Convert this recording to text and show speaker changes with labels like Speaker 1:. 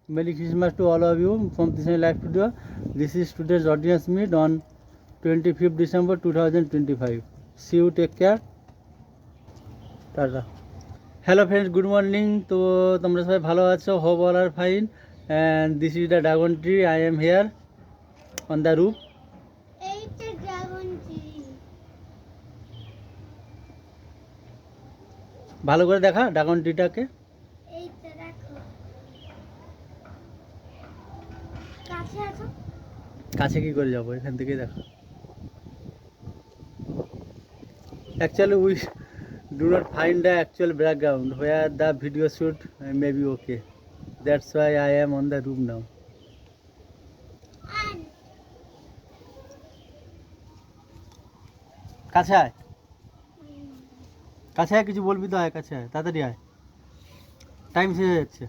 Speaker 1: Merry Christmas to all of you from Disney Live Studio. This is today's audience meet on 25th December 2025. See you, take care. Tata. Hello friends, good morning. তো তোমরা সবাই ভালো আছো? Hope all are fine. And this is the dragon tree. I am here on the roof.
Speaker 2: এইটা dragon tree.
Speaker 1: ভালো করে দেখা dragon ট্রিটাকে।
Speaker 2: এইটা দেখো। কাছে আছো?
Speaker 1: কাছে কি করে যাবো, এখান থেকেই দেখো। Actually we do not find the actual background where the video shoot may be okay. That's why I am on the room now. কাছে আয়, কাছে আয়, কিছু বলবি তো, আয় কাছে আয়, তাড়াতাড়ি আয়, টাইম শেষ হয়ে যাচ্ছে।